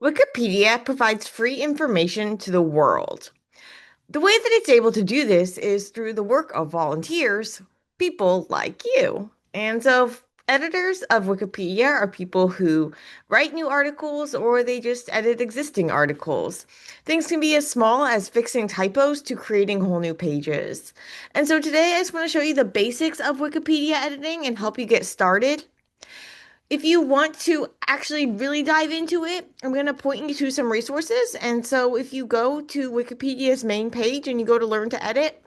Wikipedia provides free information to the world. The way that it's able to do this is through the work of volunteers, people like you. Editors of Wikipedia are people who write new articles or they just edit existing articles. Things can be as small as fixing typos to creating whole new pages. And so today I just want to show you the basics of Wikipedia editing and help you get started. If you want to actually really dive into it, I'm going to point you to some resources. And so if you go to Wikipedia's main page and you go to Learn to Edit,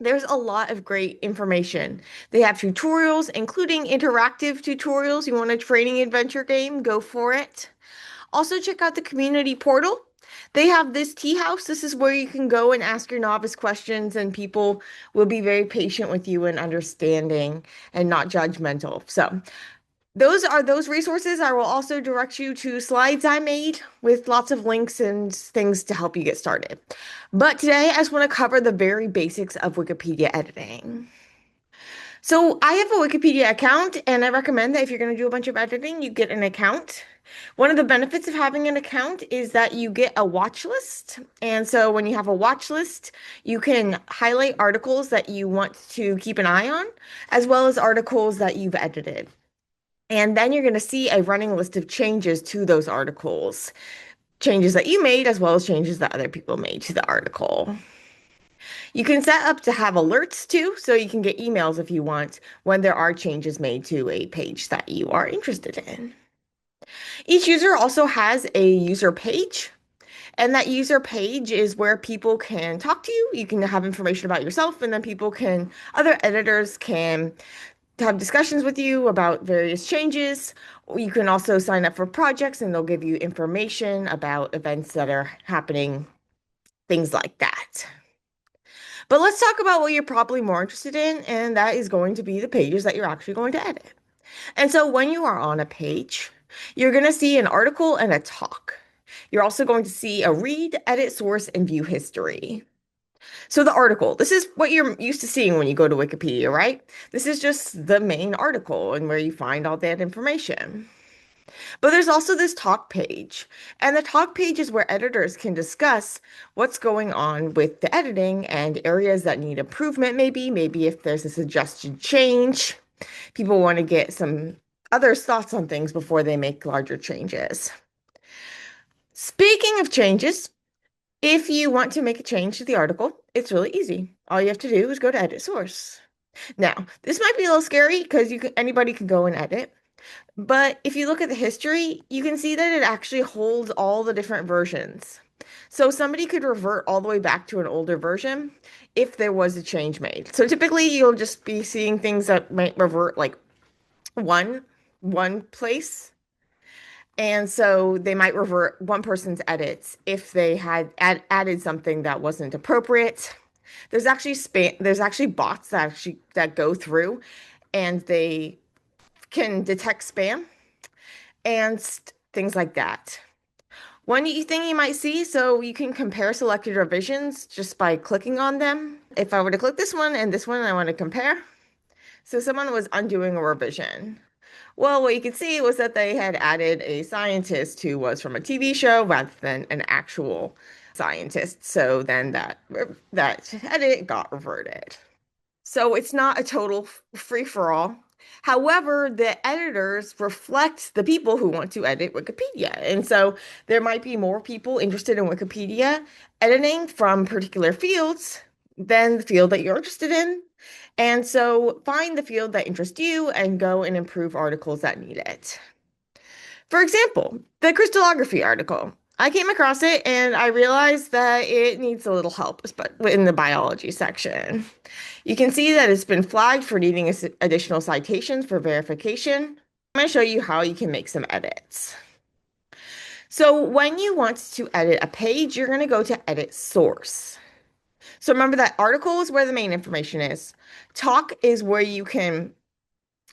there's a lot of great information. They have tutorials, including interactive tutorials. You want a training adventure game, go for it. Also, check out the community portal. They have this tea house. This is where you can go and ask your novice questions, and people will be very patient with you and understanding and not judgmental. So, those are those resources. I will also direct you to slides I made with lots of links and things to help you get started. But today I just want to cover the very basics of Wikipedia editing. So I have a Wikipedia account, and I recommend that if you're going to do a bunch of editing, you get an account. One of the benefits of having an account is that you get a watch list. And so when you have a watch list, you can highlight articles that you want to keep an eye on, as well as articles that you've edited. And then you're going to see a running list of changes to those articles, changes that you made, as well as changes that other people made to the article. You can set up to have alerts too, so you can get emails if you want when there are changes made to a page that you are interested in. Each user also has a user page, and that user page is where people can talk to you. You can have information about yourself, and then other editors can have discussions with you about various changes. You can also sign up for projects and they'll give you information about events that are happening, things like that. But let's talk about what you're probably more interested in, and that is going to be the pages that you're actually going to edit. And so when you are on a page, you're going to see an article and a talk. You're also going to see a read, edit, source, and view history. So the article, this is what you're used to seeing when you go to Wikipedia, right? This is just the main article and where you find all that information. But there's also this talk page, and the talk page is where editors can discuss what's going on with the editing and areas that need improvement, maybe if there's a suggested change. People want to get some others' thoughts on things before they make larger changes. Speaking of changes, if you want to make a change to the article, it's really easy. All you have to do is go to edit source. Now, this might be a little scary because anybody can go and edit. But if you look at the history, you can see that it actually holds all the different versions. So somebody could revert all the way back to an older version if there was a change made. So typically you'll just be seeing things that might revert like one one place. And so they might revert one person's edits if they had added something that wasn't appropriate. There's actually bots that go through and they can detect spam and things like that. Thing you might see, so you can compare selected revisions just by clicking on them. If I were to click this one and this one, I want to compare. So someone was undoing a revision. Well, what you could see was that they had added a scientist who was from a TV show rather than an actual scientist. So then that edit got reverted. So it's not a total free for all. However, the editors reflect the people who want to edit Wikipedia. And so there might be more people interested in Wikipedia editing from particular fields than the field that you're interested in. And so find the field that interests you and go and improve articles that need it. For example, the crystallography article. I came across it and I realized that it needs a little help, but in the biology section. You can see that it's been flagged for needing additional citations for verification. I'm going to show you how you can make some edits. So when you want to edit a page, you're going to go to edit source. So remember that article is where the main information is. Talk is where you can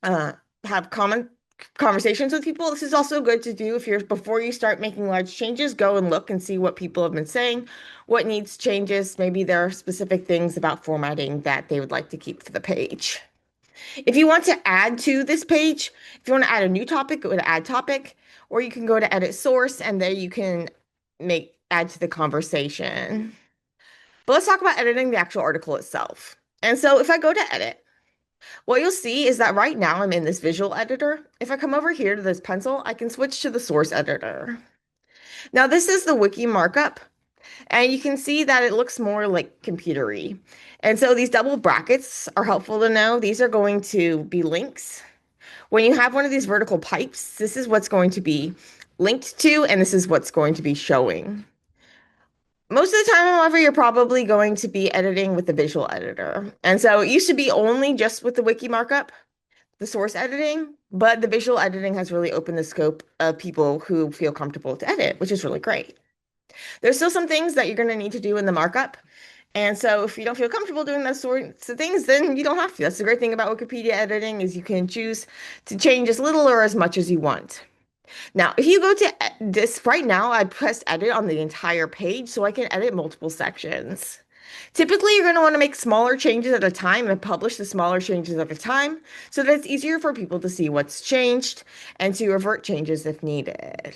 have common conversations with people. This is also good to do if before you start making large changes, go and look and see what people have been saying, what needs changes. Maybe there are specific things about formatting that they would like to keep for the page. If you want to add to this page, if you want to add a new topic, go to add topic, or you can go to edit source and there you can add to the conversation. But let's talk about editing the actual article itself. And so if I go to edit, what you'll see is that right now I'm in this visual editor. If I come over here to this pencil, I can switch to the source editor. Now this is the wiki markup, and you can see that it looks more like computery. And so these double brackets are helpful to know. These are going to be links. When you have one of these vertical pipes, this is what's going to be linked to, and this is what's going to be showing. Most of the time, however, you're probably going to be editing with the visual editor. And so it used to be only just with the wiki markup, the source editing, but the visual editing has really opened the scope of people who feel comfortable to edit, which is really great. There's still some things that you're going to need to do in the markup. And so if you don't feel comfortable doing those sorts of things, then you don't have to. That's the great thing about Wikipedia editing is you can choose to change as little or as much as you want. Now, if you go to this right now, I pressed edit on the entire page so I can edit multiple sections. Typically, you're going to want to make smaller changes at a time and publish the smaller changes at a time so that it's easier for people to see what's changed and to revert changes if needed.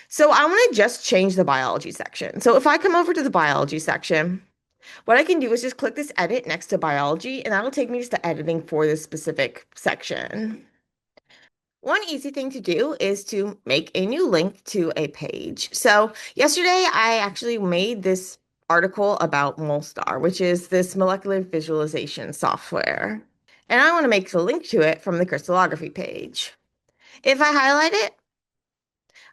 So I want to just change the biology section. So if I come over to the biology section, what I can do is just click this edit next to biology, and that'll take me just to editing for this specific section. One easy thing to do is to make a new link to a page. So yesterday I actually made this article about Molstar, which is this molecular visualization software. And I want to make a link to it from the crystallography page. If I highlight it,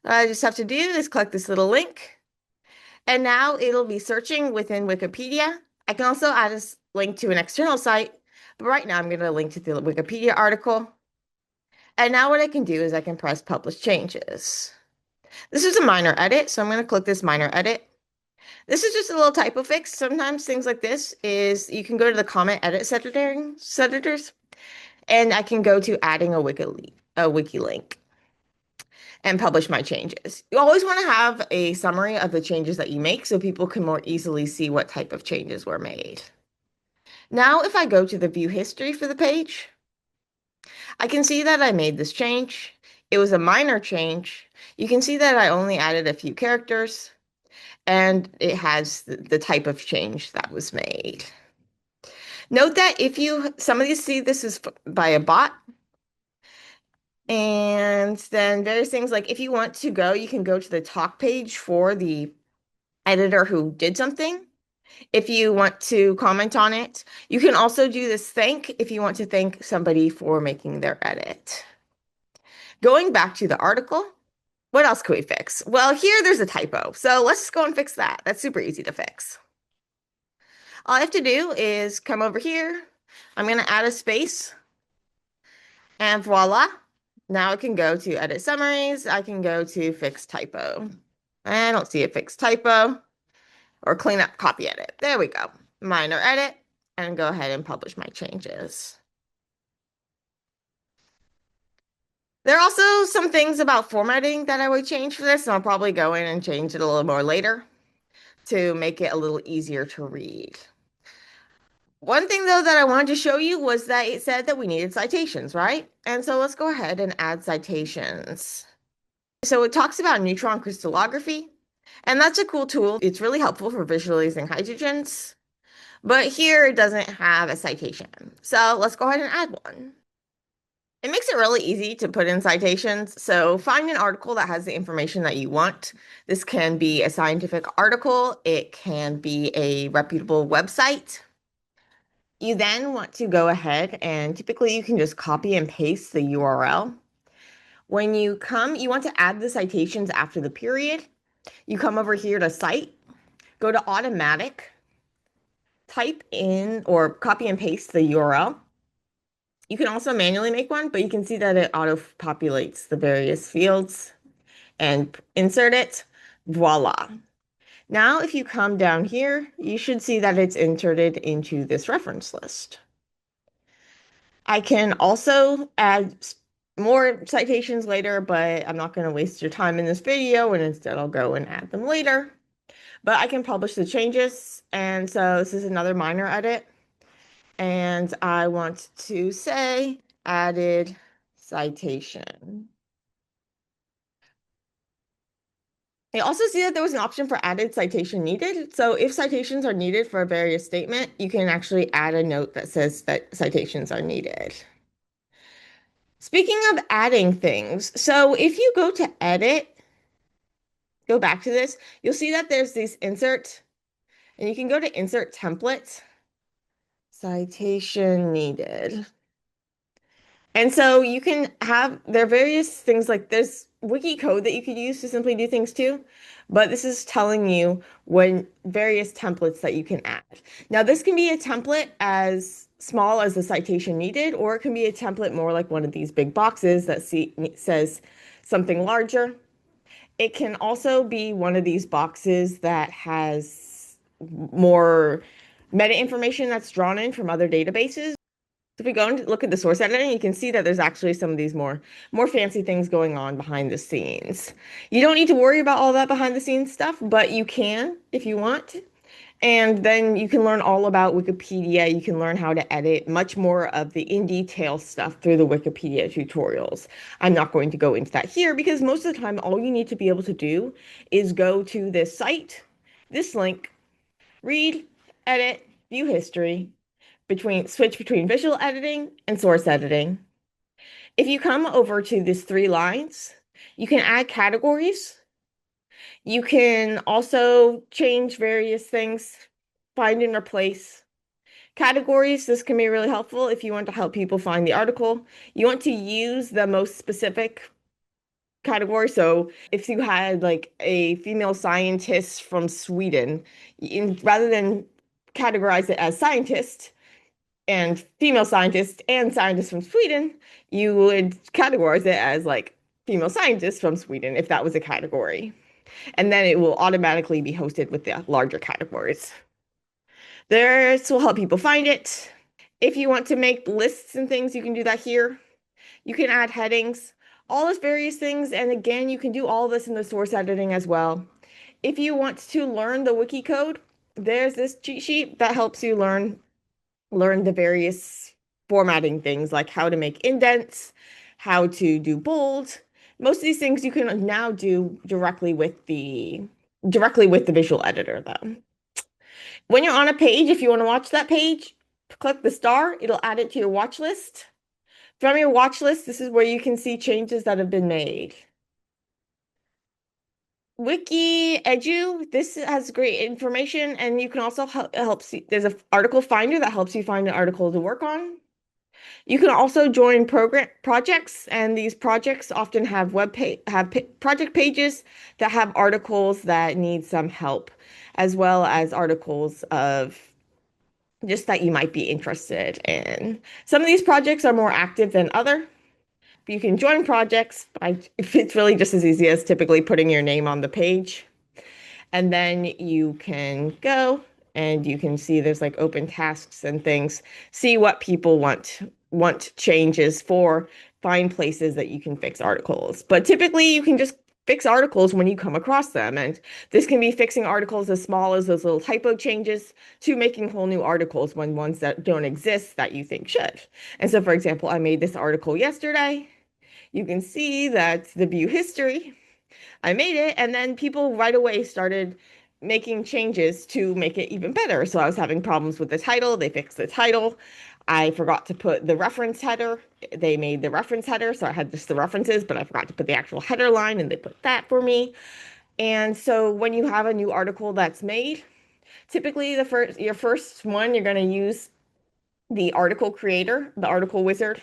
what I just have to do is click this little link. And now it'll be searching within Wikipedia. I can also add a link to an external site, but right now I'm going to link to the Wikipedia article. And now what I can do is I can press publish changes. This is a minor edit, so I'm going to click this minor edit. This is just a little typo fix. Sometimes things like this is you can go to the comment edit editors, and I can go to adding a wiki link and publish my changes. You always want to have a summary of the changes that you make so people can more easily see what type of changes were made. Now, if I go to the view history for the page, I can see that I made this change. It was a minor change. You can see that I only added a few characters, and it has the type of change that was made. Note that if some of these see this is by a bot, and then various things like if you want to go, you can go to the talk page for the editor who did something. If you want to comment on it, you can also do this thank if you want to thank somebody for making their edit. Going back to the article, what else could we fix? Well, here there's a typo. So let's just go and fix that. That's super easy to fix. All I have to do is come over here. I'm going to add a space. And voila. Now I can go to edit summaries. I can go to fix typo. I don't see a fixed typo. Or clean up copy edit. There we go. Minor edit. And go ahead and publish my changes. There are also some things about formatting that I would change for this, and I'll probably go in and change it a little more later to make it a little easier to read. One thing, though, that I wanted to show you was that it said that we needed citations, right? And so let's go ahead and add citations. So it talks about neutron crystallography, and that's a cool tool. It's really helpful for visualizing hydrogens, but here it doesn't have a citation. So let's go ahead and add one. It makes it really easy to put in citations. So find an article that has the information that you want. This can be a scientific article. It can be a reputable website. You then want to go ahead and typically you can just copy and paste the URL. When you want to add the citations after the period. You come over here to cite, go to automatic, type in or copy and paste the URL. You can also manually make one, but you can see that it auto-populates the various fields and insert it. Voila. Now, if you come down here, you should see that it's inserted into this reference list. I can also add more citations later, but I'm not going to waste your time in this video, and instead I'll go and add them later. But I can publish the changes, and so this is another minor edit. And I want to say added citation. I also see that there was an option for added citation needed. So if citations are needed for a various statement, you can actually add a note that says that citations are needed. Speaking of adding things, so if you go to edit, go back to this, you'll see that there's these insert, and you can go to insert template, citation needed. And so you can have, there are various things like this wiki code that you could use to simply do things too, but this is telling you when various templates that you can add. Now, this can be a template as small as the citation needed, or it can be a template more like one of these big boxes that says something larger. It can also be one of these boxes that has more meta information that's drawn in from other databases. If we go and look at the source editing, you can see that there's actually some of these more fancy things going on behind the scenes. You don't need to worry about all that behind the scenes stuff, but you can if you want. And then you can learn all about Wikipedia. You can learn how to edit much more of the in detail stuff through the Wikipedia tutorials. I'm not going to go into that here because most of the time, all you need to be able to do is go to this site, this link, read, edit, view history, switch between visual editing and source editing. If you come over to these three lines, you can add categories. You can also change various things, find and replace. Categories, this can be really helpful if you want to help people find the article. You want to use the most specific category. So if you had like a female scientist from Sweden, rather than categorize it as scientist, and female scientist and scientist from Sweden, you would categorize it as like female scientist from Sweden if that was a category. And then it will automatically be hosted with the larger categories. This will help people find it. If you want to make lists and things, you can do that here. You can add headings, all those various things. And again, you can do all this in the source editing as well. If you want to learn the wiki code, there's this cheat sheet that helps you learn the various formatting things like how to make indents, how to do bold. Most of these things you can now do directly with the visual editor though. When you're on a page, if you want to watch that page, click the star, it'll add it to your watch list. From your watch list, this is where you can see changes that have been made. Wiki Edu, this has great information, and you can also help see, there's an article finder that helps you find an article to work on. You can also join program projects, and these projects often have project pages that have articles that need some help, as well as articles of just that you might be interested in. Some of these projects are more active than other. You can join projects if it's really just as easy as typically putting your name on the page. And then you can go and you can see there's like open tasks and things, see what people want changes for, find places that you can fix articles. But typically you can just fix articles when you come across them. And this can be fixing articles as small as those little typo changes to making whole new articles when ones that don't exist that you think should. And so, for example, I made this article yesterday. You can see that the view history, I made it, and then people right away started making changes to make it even better. So I was having problems with the title. They fixed the title. I forgot to put the reference header. They made the reference header. So I had just the references, but I forgot to put the actual header line, and they put that for me. And so when you have a new article that's made, typically your first one, you're going to use the article creator, the article wizard,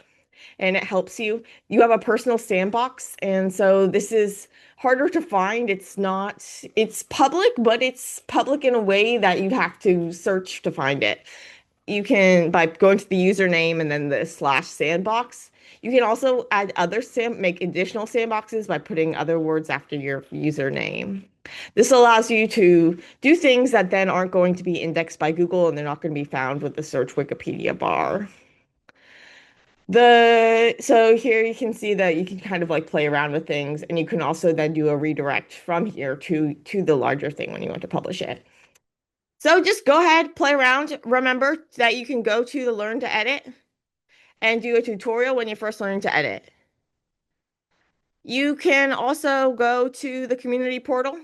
and it helps you. You have a personal sandbox, and so this is harder to find. It's public, but it's public in a way that you have to search to find it. You can, by going to the username and then the /sandbox, you can also add make additional sandboxes by putting other words after your username. This allows you to do things that then aren't going to be indexed by Google and they're not going to be found with the search Wikipedia bar. So here you can see that you can kind of like play around with things, and you can also then do a redirect from here to the larger thing when you want to publish it. So just go ahead, play around. Remember that you can go to the Learn to Edit and do a tutorial when you're first learning to edit. You can also go to the community portal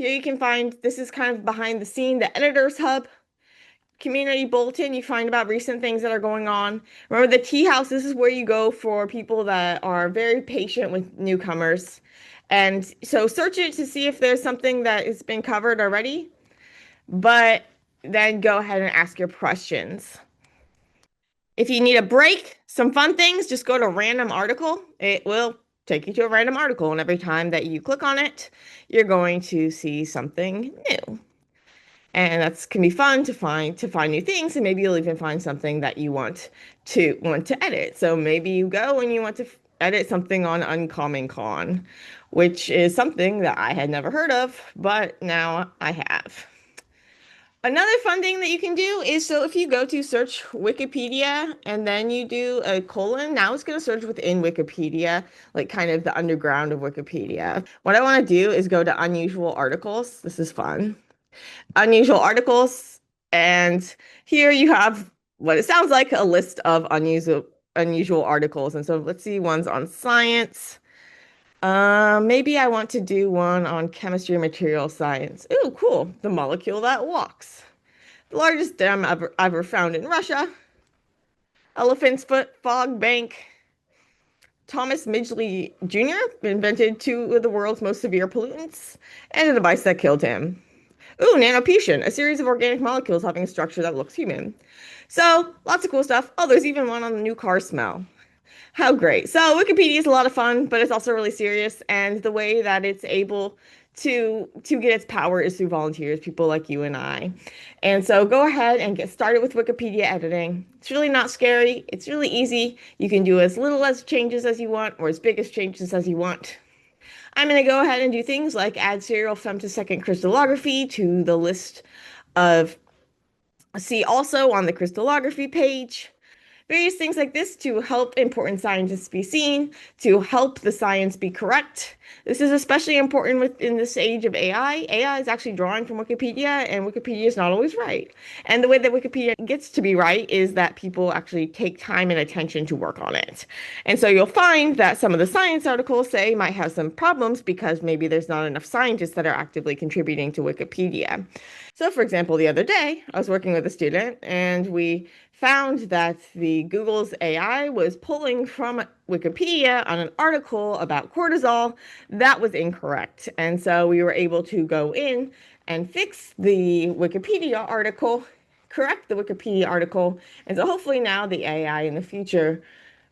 Here you can find, this is kind of behind the scene, the Editor's Hub. Community bulletin, you find about recent things that are going on. Remember the tea house, this is where you go for people that are very patient with newcomers. And so search it to see if there's something that has been covered already, but then go ahead and ask your questions. If you need a break, some fun things, just go to random article. It will take you to a random article, and every time that you click on it, you're going to see something new. And that's can be fun to find new things, and maybe you'll even find something that you want to edit. So maybe you go and you want to edit something on Uncommon Con, which is something that I had never heard of, but now I have. Another fun thing that you can do is, so if you go to search Wikipedia and then you do a colon, now it's going to search within Wikipedia, like kind of the underground of Wikipedia. What I want to do is go to unusual articles. This is fun. Unusual articles. And here you have what it sounds like, a list of unusual articles. And so let's see ones on science. Maybe I want to do one on chemistry and material science. Ooh, cool. The molecule that walks. The largest dam ever found in Russia. Elephant's Foot Fog Bank. Thomas Midgley Jr. invented two of the world's most severe pollutants and a device that killed him. Ooh, nanopotion, a series of organic molecules having a structure that looks human. So, lots of cool stuff. Oh, there's even one on the new car smell. How great. So Wikipedia is a lot of fun, but it's also really serious. And the way that it's able to get its power is through volunteers, people like you and I. And so go ahead and get started with Wikipedia editing. It's really not scary. It's really easy. You can do as little as changes as you want or as big as changes as you want. I'm going to go ahead and do things like add serial femtosecond crystallography to the list of, see also on the crystallography page. Various things like this to help important scientists be seen, to help the science be correct. This is especially important within this age of AI. AI is actually drawing from Wikipedia, and Wikipedia is not always right. And the way that Wikipedia gets to be right is that people actually take time and attention to work on it. And so you'll find that some of the science articles say might have some problems because maybe there's not enough scientists that are actively contributing to Wikipedia. So, for example, the other day, I was working with a student and we found that the Google's AI was pulling from Wikipedia on an article about cortisol that was incorrect. And so we were able to go in and fix the Wikipedia article, correct the Wikipedia article. And so hopefully now the AI in the future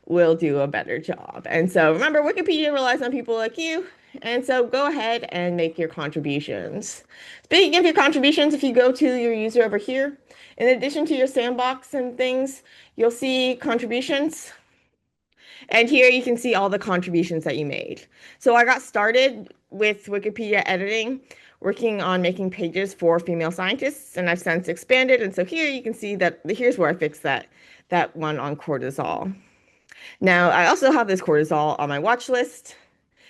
will do a better job. And so remember, Wikipedia relies on people like you. And so go ahead and make your contributions. Speaking of your contributions, if you go to your user over here, in addition to your sandbox and things, you'll see contributions. And here you can see all the contributions that you made. So I got started with Wikipedia editing, working on making pages for female scientists, and I've since expanded. And so here you can see that here's where I fixed that one on cortisol. Now, I also have this cortisol on my watch list,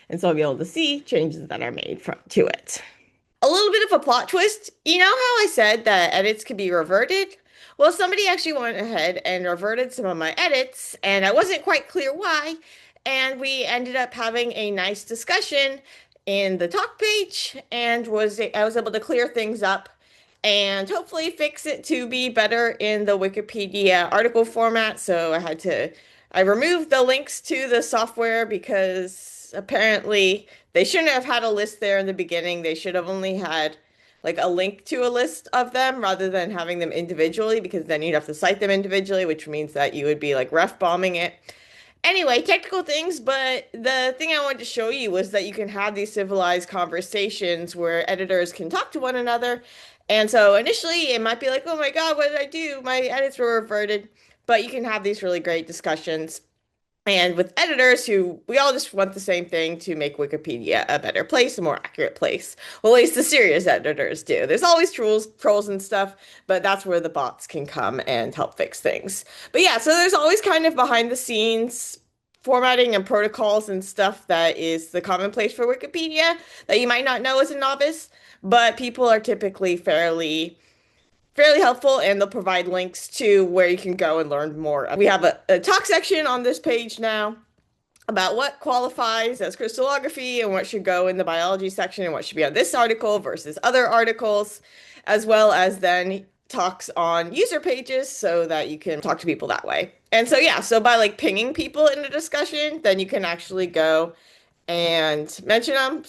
and so I'll be able to see changes that are made to it. A little bit of a plot twist. You know how I said that edits could be reverted? Well, somebody actually went ahead and reverted some of my edits, and I wasn't quite clear why. And we ended up having a nice discussion in the talk page, and I was able to clear things up and hopefully fix it to be better in the Wikipedia article format. So I removed the links to the software because apparently they shouldn't have had a list there in the beginning. They should have only had like a link to a list of them rather than having them individually, because then you'd have to cite them individually, which means that you would be like ref bombing it. Anyway, technical things, but the thing I wanted to show you was that you can have these civilized conversations where editors can talk to one another. And so initially it might be like, oh my God, what did I do? My edits were reverted. But you can have these really great discussions. And with editors who we all just want the same thing, to make Wikipedia a better place, a more accurate place. Well, at least the serious editors do. There's always trolls and stuff, but that's where the bots can come and help fix things. But yeah, so there's always kind of behind the scenes formatting and protocols and stuff that is the commonplace for Wikipedia that you might not know as a novice, but people are typically fairly helpful, and they'll provide links to where you can go and learn more. We have a talk section on this page now. about what qualifies as crystallography and what should go in the biology section and what should be on this article versus other articles, as well as then talks on user pages so that you can talk to people that way. And so, yeah, so by like pinging people in a discussion, then you can actually go and mention them.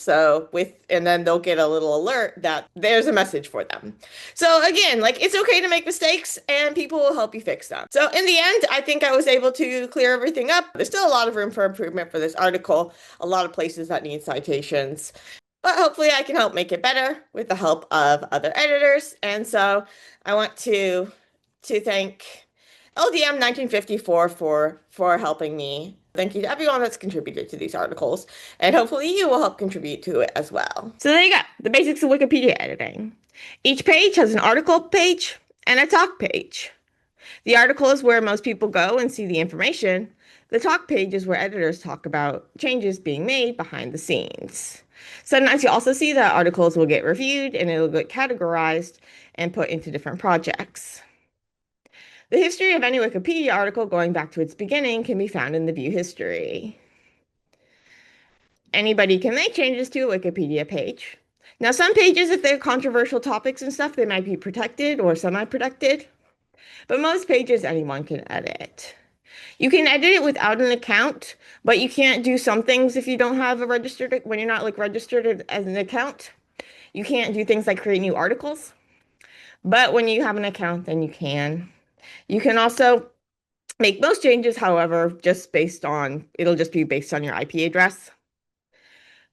And then they'll get a little alert that there's a message for them. So again, like it's okay to make mistakes and people will help you fix them. So in the end, I think I was able to clear everything up. There's still a lot of room for improvement for this article, a lot of places that need citations. But hopefully I can help make it better with the help of other editors. And so I want to thank LDM 1954 for helping me. Thank you to everyone that's contributed to these articles, and hopefully you will help contribute to it as well. So there you go, the basics of Wikipedia editing. Each page has an article page and a talk page. The article is where most people go and see the information. The talk page is where editors talk about changes being made behind the scenes. Sometimes you also see that articles will get reviewed and it'll get categorized and put into different projects. The history of any Wikipedia article going back to its beginning can be found in the view history. Anybody can make changes to a Wikipedia page. Now, some pages, if they're controversial topics and stuff, they might be protected or semi-protected. But most pages, anyone can edit. You can edit it without an account, but you can't do some things if you don't have a registered, when you're not like registered as an account. You can't do things like create new articles. But when you have an account, then you can. You can also make most changes, however, it'll just be based on your IP address.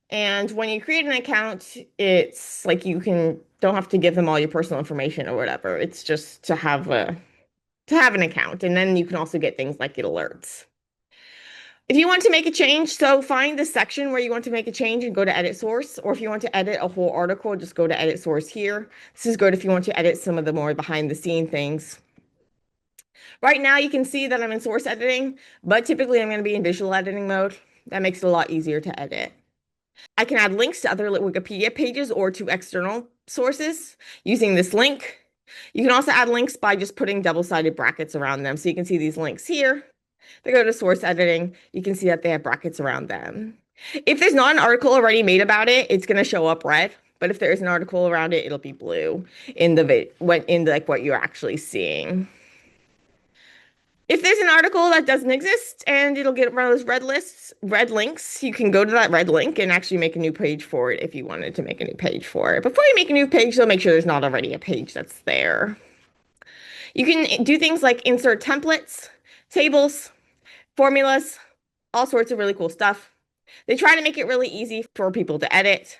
And when you create an account, it's like don't have to give them all your personal information or whatever. It's just to have an account. And then you can also get things like alerts. If you want to make a change, so find the section where you want to make a change and go to edit source. Or if you want to edit a whole article, just go to edit source here. This is good if you want to edit some of the more behind the scene things. Right now you can see that I'm in source editing, but typically I'm going to be in visual editing mode. That makes it a lot easier to edit. I can add links to other Wikipedia pages or to external sources using this link. You can also add links by just putting double-sided brackets around them. So you can see these links here. If I go to source editing, you can see that they have brackets around them. If there's not an article already made about it, it's going to show up red. But if there is an article around it, it'll be blue in like what you're actually seeing. If there's an article that doesn't exist and it'll get one of those red links, you can go to that red link and actually make a new page for it if you wanted to make a new page for it. Before you make a new page, though, make sure there's not already a page that's there. You can do things like insert templates, tables, formulas, all sorts of really cool stuff. They try to make it really easy for people to edit.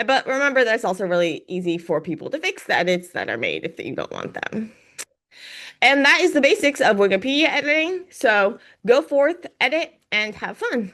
But remember, that's also really easy for people to fix the edits that are made if you don't want them. And that is the basics of Wikipedia editing. So go forth, edit, and have fun.